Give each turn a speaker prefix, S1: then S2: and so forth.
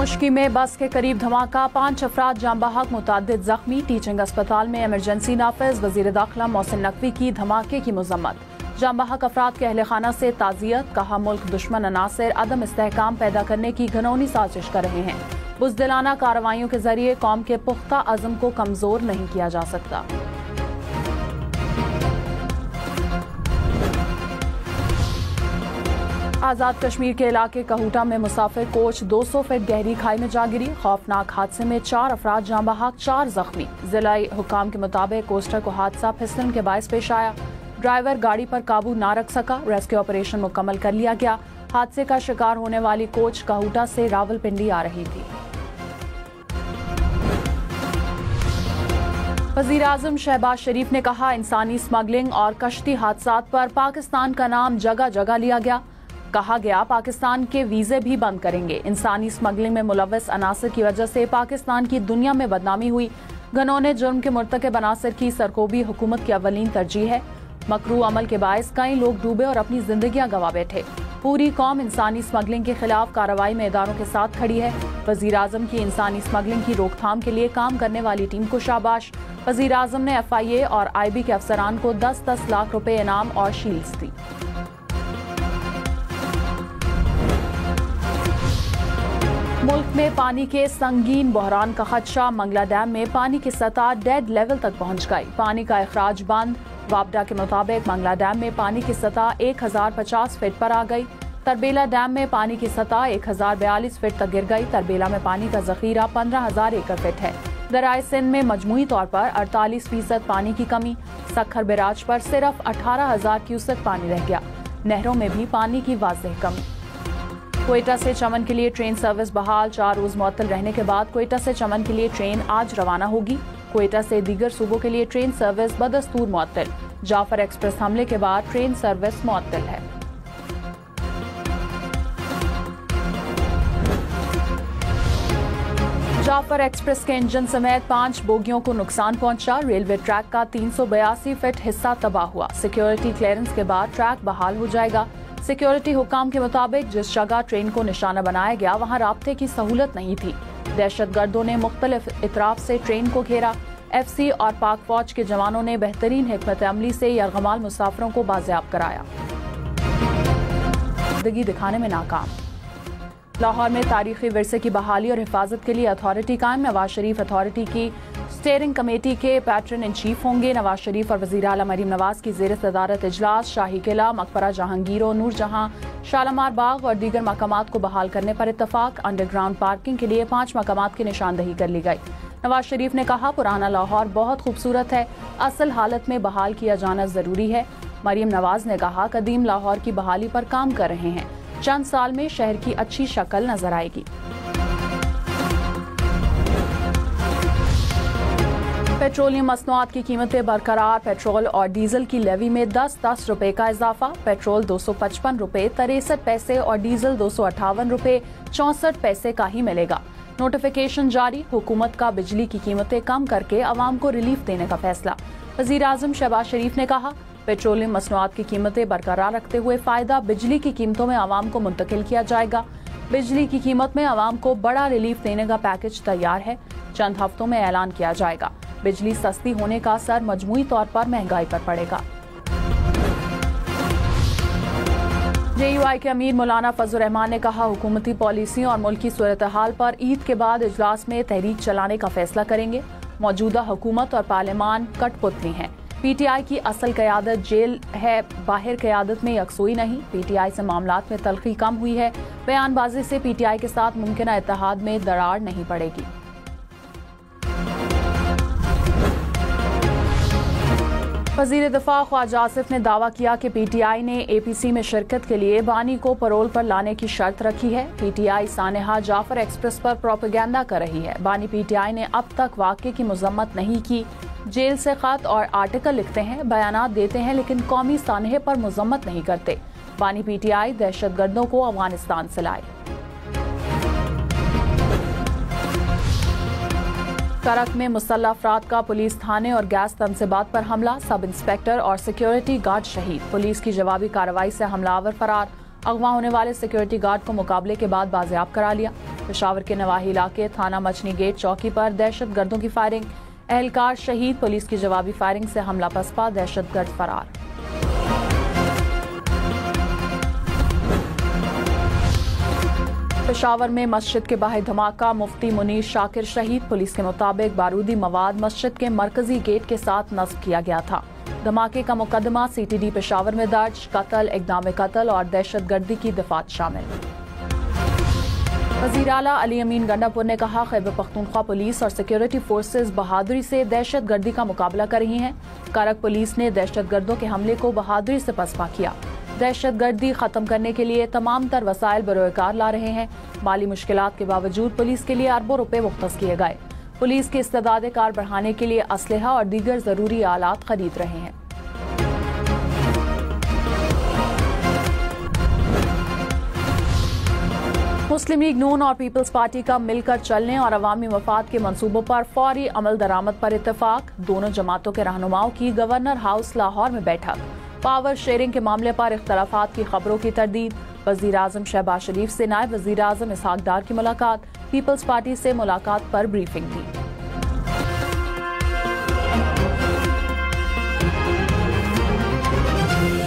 S1: मुश्की में बस के करीब धमाका, 5 अफराद जाम बहक, मुताद्दिद जख्मी। टीचिंग अस्पताल में इमरजेंसी नाफिज। वजीर दाखिला मोहसिन नकवी की धमाके की मजम्मत। जाम बहक अफराद के अहले खाना से ताज़ियत। कहा मुल्क दुश्मन अनासर अदम इस्तेहकाम पैदा करने की घनौनी साजिश कर रहे हैं। बुज़दिलाना कार्रवाइयों के जरिए कौम के पुख्ता अज़म को कमजोर नहीं किया जा सकता। आज़ाद कश्मीर के इलाके कहूटा में मुसाफिर कोच 200 फीट गहरी खाई में जा गिरी। खौफनाक हादसे में 4 अफराद जाँ बहक, 4 जख्मी। जिलाई हुकाम के मुताबिक कोस्टर को हादसा फिसलन के बायस पेश आया। ड्राइवर गाड़ी पर काबू ना रख सका। रेस्क्यू ऑपरेशन मुकम्मल कर लिया गया। हादसे का शिकार होने वाली कोच कहूटा से रावलपिंडी आ रही थी। वज़ीर आज़म शहबाज शरीफ ने कहा, इंसानी स्मगलिंग और कश्ती हादसात पर पाकिस्तान का नाम जगह जगह लिया गया। कहा गया पाकिस्तान के वीजे भी बंद करेंगे। इंसानी स्मगलिंग में मुलव्वस अनासर की वजह से पाकिस्तान की दुनिया में बदनामी हुई। घनौने जुर्म के मुर्तकब अनासर की सरकोबी हुकूमत की अवलीन तरजीह है। मकरू अमल के बायस कई लोग डूबे और अपनी जिंदगियां गंवा बैठे। पूरी कौम इंसानी स्मगलिंग के खिलाफ कार्रवाई में इदारों के साथ खड़ी है। वज़ीर आज़म की इंसानी स्मगलिंग की रोकथाम के लिए काम करने वाली टीम को शाबाश। वज़ीर आज़म ने FIA और IB के अफसरान को 10-10 लाख रुपए इनाम और शील्ड्स दी। मुल्क में पानी के संगीन बहरान का खदशा। मंगला डैम में पानी की सतह डेड लेवल तक पहुंच गई। पानी का इखराज बंद। वापडा के मुताबिक मंगला डैम में पानी की सतह 1050 फीट पर आ गई। तरबेला डैम में पानी की सतह 1042 फीट तक गिर गई। तरबेला में पानी का जखीरा 15,000 एकड़ फीट है। दराय सिंध में मजमूई तौर पर 48% पानी की कमी। सखर बैराज पर सिर्फ 18,000 क्यूसेक पानी रह गया। नहरों में भी पानी की वाज़ेह कमी। क्वेटा से चमन के लिए ट्रेन सर्विस बहाल। 4 रोज मुअत्तल रहने के बाद क्वेटा से चमन के लिए ट्रेन आज रवाना होगी। क्वेटा से दीगर सूबों के लिए ट्रेन सर्विस बदस्तूर मुअत्तल। जाफर एक्सप्रेस हमले के बाद ट्रेन सर्विस मुअत्तल है। जाफर एक्सप्रेस के इंजन समेत 5 बोगियों को नुकसान पहुंचा। रेलवे ट्रैक का 382 फीट हिस्सा तबाह हुआ। सिक्योरिटी क्लियरेंस के बाद ट्रैक बहाल हो जाएगा। सिक्योरिटी हुकाम के मुताबिक जिस जगह ट्रेन को निशाना बनाया गया वहां राब्ते की सहूलत नहीं थी। दहशतगर्दों ने मुख्तलिफ इतराफ से ट्रेन को घेरा। FC और पाक फौज के जवानों ने बेहतरीन हिकमत अमली से यरगमाल मुसाफिरों को बाजियाब कराया। जिंदगी दिखाने में नाकाम। लाहौर में तारीखी विरसे की बहाली और हिफाजत के लिए अथॉरिटी कायम। नवाज शरीफ अथॉरिटी की स्टीयरिंग कमेटी के पैटर्न इन चीफ होंगे। नवाज शरीफ और वज़ीर आला मरीम नवाज की ज़ेर सदारत इजलास। शाही किला, मकबरा जहांगीर, नूरजहां, शालामार बाग और दीगर मकामात को बहाल करने पर इत्तफाक। अंडरग्राउंड पार्किंग के लिए 5 मकामात की निशानदही कर ली गई। नवाज शरीफ ने कहा, पुराना लाहौर बहुत खूबसूरत है, असल हालत में बहाल किया जाना जरूरी है। मरीम नवाज ने कहा, कदीम लाहौर की बहाली पर काम कर रहे हैं। चंद साल में शहर की अच्छी शक्ल नजर आएगी। पेट्रोलियम मसनूआत की कीमतें बरकरार। पेट्रोल और डीजल की लेवी में 10-10 रुपए का इजाफा। पेट्रोल 255 रुपए 63 पैसे और डीजल 258 रुपए 64 पैसे का ही मिलेगा। नोटिफिकेशन जारी। हुकूमत का बिजली की कीमतें कम करके अवाम को रिलीफ देने का फैसला। वज़ीर आज़म शहबाज शरीफ ने कहा, पेट्रोलियम मसनूआत की कीमतें बरकरार रखते हुए फायदा बिजली की कीमतों में अवाम को मुंतकिल किया जाएगा। बिजली की कीमत में अवाम को बड़ा रिलीफ देने का पैकेज तैयार है। चंद हफ्तों में ऐलान किया जाएगा। बिजली सस्ती होने का असर मजमूई तौर पर महंगाई पर पड़ेगा। JUI के अमीर मौलाना फजल रहमान ने कहा, हुकूमती पॉलिसी और मुल्की सूरत हाल पर ईद के बाद इजलास में तहरीक चलाने का फैसला करेंगे। मौजूदा हुकूमत और पार्लियामान कठपुतली हैं। PTI की असल क़यादत जेल है, बाहर क़यादत में यकसुई नहीं। PTI से मामलात में तलखी कम हुई है। बयानबाजी से PTI के साथ मुमकिन इत्तेहाद में दरार नहीं पड़ेगी। वज़ीर दिफा ख्वाजा आसिफ ने दावा किया कि PTI ने APC में शिरकत के लिए बानी को परोल पर लाने की शर्त रखी है। PTI सानेहा जाफर एक्सप्रेस पर प्रोपेगेंडा कर रही है। बानी PTI ने अब तक वाक़े की मजम्मत नहीं की। जेल से खत और आर्टिकल लिखते हैं, बयानात देते हैं, लेकिन कौमी सानहे पर मजम्मत नहीं करते। बानी PTI दहशतगर्दों को अफगानिस्तान से लाए। करक में मुसल्लह अफराद का पुलिस थाने और गैस तनसीबात पर हमला। सब इंस्पेक्टर और सिक्योरिटी गार्ड शहीद। पुलिस की जवाबी कार्रवाई से हमलावर फरार। अगवा होने वाले सिक्योरिटी गार्ड को मुकाबले के बाद बाजियाब करा लिया। पेशावर के नवाही इलाके थाना मछली गेट चौकी पर दहशतगर्दों की फायरिंग, एहलकार शहीद, पुलिस की जवाबी फायरिंग से हमला पसपा, दहशतगर्द फरार। पेशावर में मस्जिद के बाहर धमाका, मुफ्ती मुनीर शाकिर शहीद, पुलिस के मुताबिक बारूदी मवाद मस्जिद के मरकजी गेट के साथ नस्ब किया गया था। धमाके का मुकदमा सीटीडी पेशावर में दर्ज, कत्ल, इक़दाम कत्ल और दहशतगर्दी की दफात शामिल। वज़ीर आला अली अमीन गंडापुर ने कहा, खैबर पख्तूनख्वा पुलिस और सिक्योरिटी फोर्सेज बहादुरी से दहशतगर्दी का मुकाबला कर रही हैं। करक पुलिस ने दहशतगर्दों के हमले को बहादुरी से पसपा किया। दहशतगर्दी खत्म करने के लिए तमाम तर वसाइल बरोकार ला रहे हैं। माली मुश्किलात के बावजूद पुलिस के लिए अरबों रुपए मुख्तस किए गए। पुलिस की इस्तेदाद कार बढ़ाने के लिए असलहा और दीगर जरूरी आलात खरीद रहे हैं। मुस्लिम लीग नून और पीपल्स पार्टी का मिलकर चलने और अवामी मफाद के मंसूबों पर फौरी अमल दरामद पर इत्तेफाक। दोनों जमातों के रहनुमाओं की गवर्नर हाउस लाहौर में बैठक। पावर शेयरिंग के मामले पर इख्तलाफात की खबरों की तरदीद। वजीर आजम शहबाज शरीफ से नायब वजीर आजम इसहाक डार की मुलाकात। पीपल्स पार्टी से मुलाकात पर ब्रीफिंग दी।